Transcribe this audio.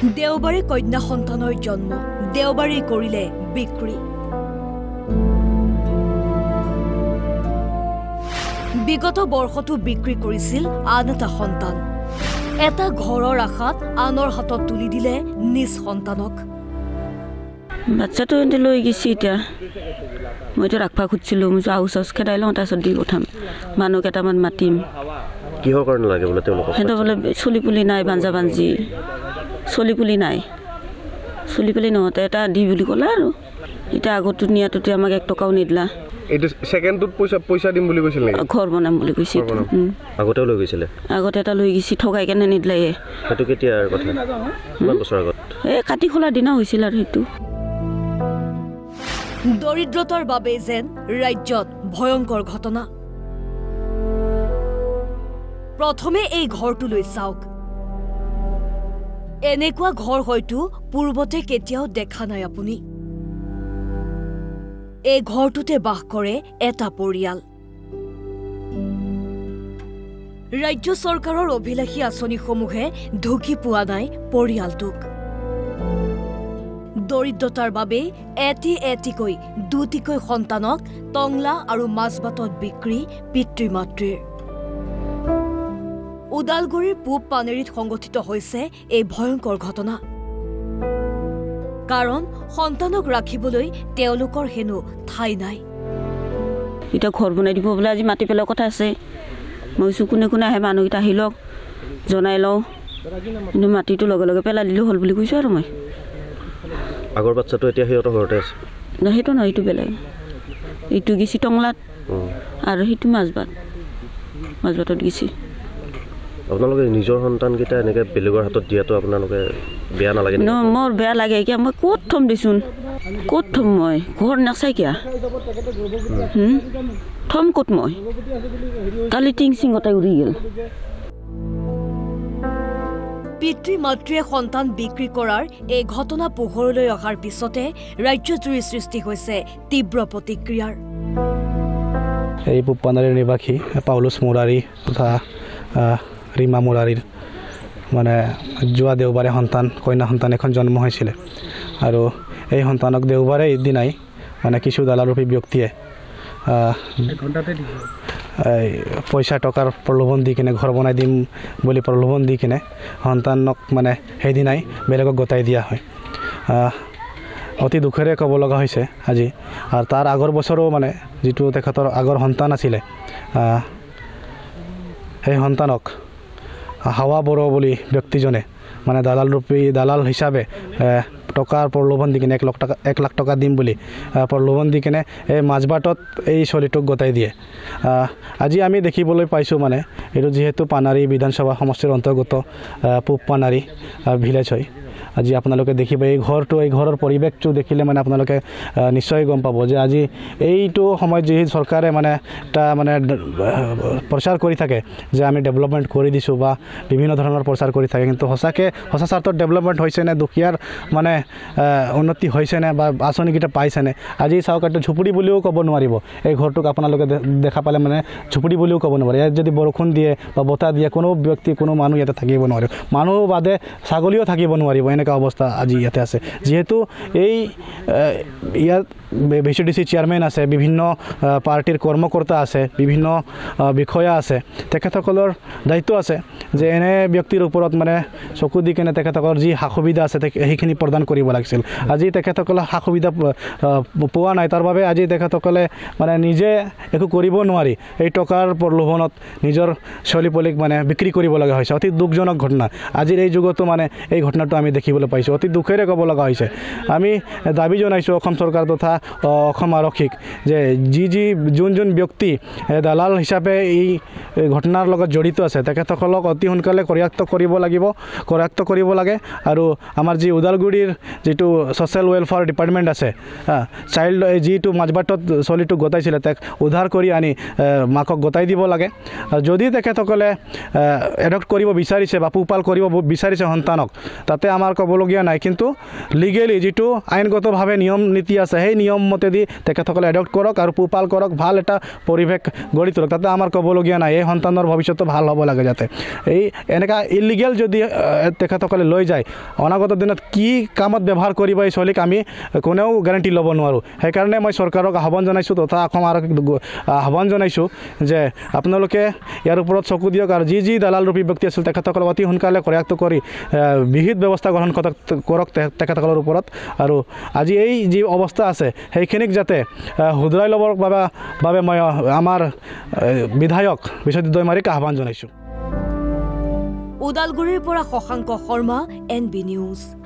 দেওবাৰে কন্যা সন্তানৰ জন্ম, দেওবাৰে কৰিলে বিক্ৰী। বিগত বৰ্ষটো বিক্ৰী কৰিছিল আন এটা সন্তান। এটা ঘৰৰ আশাত আনৰ হাতত তুলি দিলে নিজ সন্তানক। বাচ্চাটো এনে লৈ গৈছে। এতিয়া মইতো ৰাখবা খুজিছিলোঁ, মই আউচ আউচ খেদাই লওঁ, তাৰপিছত দি পঠাম। মানুহ কেইটামান মাতিম। কিহৰ কাৰণে লাগে বোলে তেওঁলোকক? সিহঁতৰ বোলে চলি পুলি নাই, বাঞ্জা বাঞ্জি চলি পুলি নাই। চলি পুলি নহওঁতে এটা দি বুলি ক'লে আৰু। এতিয়া আগতো নিয়াটোতে আমাক 1 টকাও নিদিলা। এইটো সেকেন্ডত পইচা দিম বুলি কৈছিল নেকি? ঘৰ বনাম বুলি কৈছে। আগতেও লৈ গৈছিলে? আগতে এটা লৈ গৈছে, ঠগাই কেনে নিদিলে। সেইটো কেতিয়াৰ কথা? কিমান বছৰ আগত? এই কাটি খোলা দিনা হৈছিল আৰু সেইটো। দৰিদ্ৰতাৰ বাবে যেন ৰাজ্যত ভয়ংকৰ ঘটনা। প্ৰথমে এই ঘৰটোলৈ চাওক। এনেকুৱা ঘৰ হয়তো পূৰ্বতে কেতিয়াও দেখা নাই আপুনি। এই ঘৰটোতে বাস কৰে এটা পৰিয়াল। ৰাজ্য চৰকাৰৰ অভিলাষী আঁচনিসমূহে ঢুকি পোৱা নাই পৰিয়ালটোক। দৰিদ্ৰতাৰ বাবে এটিকৈ দুটিকৈ সন্তানক টংলা আৰু মাজবাটত বিক্ৰী পিতৃ মাতৃৰ। ওদালগুৰিৰ পূব পানেৰীত সংঘটিত হৈছে এই ভয়ংকৰ ঘটনা। কাৰণ সন্তানক ৰাখিবলৈ তেওঁলোকৰ হেনো ঠাই নাই। এতিয়া ঘৰ বনাই দিব বোলে, আজি মাতি পেলোৱাৰ কথা আছে। মই কৈছোঁ কোনে কোনে আহে মানুহকেইটা আহি লওক, জনাই লওঁ। কিন্তু মাটিটো লগে লগে পেলাই দিলেও হ'ল বুলি কৈছোঁ আৰু মই। আগৰ বাচ্চাটো এতিয়া সিহঁতৰ ঘৰতে আছে? সেইটো নহয়, এইটো বেলেগ। এইটো গেছি টংলাত আৰু সেইটো মাজবাটত গেছি। আপোনালোকে নিজৰ সন্তানকেইটা এনেকৈ বেলেগৰ হাতত দিয়াটো আপোনালোকে বেয়া নালাগে? মোৰ বেয়া লাগে। কিয় মই ক'ত থ'ম দেচোন, ক'ত থ'ম? মই ঘৰ নাচাই কিয়া থ'ম ক'ত? মই কালি টিং চিং গোটাই উৰি গ'ল। পিতৃ মাতৃয়ে সন্তান বিক্ৰী কৰাৰ এই ঘটনা পোহৰলৈ অহাৰ পিছতে ৰাজ্যজুৰি সৃষ্টি হৈছে তীব্ৰ প্ৰতিক্ৰিয়াৰ। এই পূব পানেৰীৰ নিবাসী পাউলুছ মুৰাৰী তথা ৰীমা মুৰাৰীৰ মানে যোৱা দেওবাৰে কন্যা সন্তান এখন জন্ম হৈছিলে। আৰু এই সন্তানক দেওবাৰে দিনাই মানে কিছু দালালৰূপী ব্যক্তিয়ে পইচা টকাৰ প্ৰলোভন দি কিনে ঘৰ বনাই দিম বুলি প্ৰলোভন দি কিনে সন্তানক মানে সেইদিনাই বেলেগক গতাই দিয়া হয়। অতি দুখেৰে ক'ব লগা হৈছে আজি। আৰু তাৰ আগৰ বছৰো মানে যিটো তেখেতৰ আগৰ সন্তান আছিলে, সেই সন্তানক হাৱা বড়ো বুলি ব্যক্তিজনে মানে দালাল হিচাপে টকাৰ প্ৰলোভন দি কিনে 1 লাখ টকা দিম বুলি প্ৰলোভন দি কিনে এই মাজবাটত এই চলিটোক গতাই দিয়ে। আজি আমি দেখিবলৈ পাইছোঁ মানে এইটো যিহেতু পানাৰী বিধানসভা সমষ্টিৰ অন্তৰ্গত পূব পানাৰী ভিলেজ হয়। আজি আপোনালোকে দেখিব এই ঘৰৰ পৰিৱেশটো দেখিলে মানে আপোনালোকে নিশ্চয় গম পাব যে আজি এইটো সময়ত যি চৰকাৰে মানে এটা মানে প্ৰচাৰ কৰি থাকে যে আমি ডেভেলপমেণ্ট কৰি দিছোঁ বা বিভিন্ন ধৰণৰ প্ৰচাৰ কৰি থাকে, কিন্তু সঁচা স্বাৰ্থত ডেভেলপমেণ্ট হৈছেনে, দুখীয়াৰ মানে উন্নতি হৈছেনে বা আঁচনিকেইটা পাইছেনে? আজি চাওক, এইটো ঝুপুৰি বুলিও ক'ব নোৱাৰিব। এই ঘৰটোক আপোনালোকে দেখা পালে মানে ঝুপুৰি বুলিও ক'ব নোৱাৰে। ইয়াত যদি বৰষুণ দিয়ে বা বতাহ দিয়ে কোনো ব্যক্তি কোনো মানুহ ইয়াতে থাকিব নোৱাৰিব। মানুহ বাদে ছাগলীও থাকিব নোৱাৰিব। এনেকুৱা অৱস্থা আজি ইয়াতে আছে। যিহেতু ইয়াত VCDC চেয়াৰমেন আছে, বিভিন্ন পাৰ্টিৰ কৰ্মকৰ্তা আছে, বিভিন্ন বিষয়া আছে, তেখেতসকলৰ দায়িত্ব আছে যে এনে ব্যক্তিৰ ওপৰত মানে চকু দি কিনে তেখেতসকলৰ যি সা সুবিধা আছে সেইখিনি প্ৰদান কৰিব লাগিছিল। আজি তেখেতসকলে সা সুবিধা পোৱা নাই। তাৰ বাবে আজি তেখেতসকলে মানে নিজে একো কৰিব নোৱাৰি এই টকাৰ প্ৰলোভনত নিজৰ ছোৱালীপোৱালীক মানে বিক্ৰী কৰিব লগা হৈছে। অতি দুখজনক ঘটনা। আজিৰ এই যুগতো মানে এই ঘটনাটো আমি দেখিবলৈ পাইছোঁ। অতি দুখেৰে ক'ব লগা হৈছে। আমি দাবী জনাইছোঁ অসম চৰকাৰ তথা অসম আৰক্ষীক যে যোন ব্যক্তি দালাল হিচাপে এই ঘটনাৰ লগত জড়িত আছে তেখেতসকলক অতি সোনকালে কৰায়ত্ব কৰিব লাগে। আৰু আমাৰ যি ওদালগুৰিৰ যিটো ছ'চিয়েল ৱেলফেয়াৰ ডিপাৰ্টমেণ্ট আছে, চাইল্ড যিটো মাজবাটত চলিটো গতাইছিলে তাক উদ্ধাৰ কৰি আনি মাকক গতাই দিব লাগে। যদি তেখেতসকলে এডপ্ট কৰিব বিচাৰিছে বা পোহপাল কৰিব বিচাৰিছে সন্তানক, তাতে আমাৰ ক'বলগীয়া নাই কিন্তু লিগেলি যিটো আইনগতভাৱে নিয়ম নীতি আছে সেই নিয়ম মতেদি তেখেতসকলে এডপ্ট কৰক আৰু পোহপাল কৰক ভাল এটা পৰিৱেশ গঢ়ি তোলক তাতে আমাৰ ক'বলগীয়া নাই এই সন্তানৰ ভৱিষ্যতটো ভাল হ'ব লাগে যাতে এই এনেকুৱা ইলিগেল যদি তেখেতসকলে লৈ যায় অনাগত দিনত কি কামত ব্যৱহাৰ কৰিব এই ছোৱালীক আমি কোনেও গেৰাণ্টি ল'ব নোৱাৰোঁ সেইকাৰণে মই চৰকাৰক আহ্বান জনাইছোঁ তথা অসম আৰক্ষীক আহ্বান জনাইছোঁ যে আপোনালোকে ইয়াৰ ওপৰত চকু দিয়ক আৰু যি দালালৰূপী ব্যক্তি আছিল তেখেতসকলক অতি সোনকালে কৰায়ত্ব কৰি বিহিত ব্যৱস্থা গ্ৰহণ কৰক তেখেতসকলৰ ওপৰত আৰু আজি এই যি অৱস্থা আছে সেইখিনিক যাতে শুধৰাই ল'বৰ বাবে মই আমাৰ বিধায়ক বিশ্বজিৎ দৈমাৰীক আহ্বান জনাইছোঁ ওদালগুৰিৰ পৰা শশাংক শৰ্মা NB নিউজ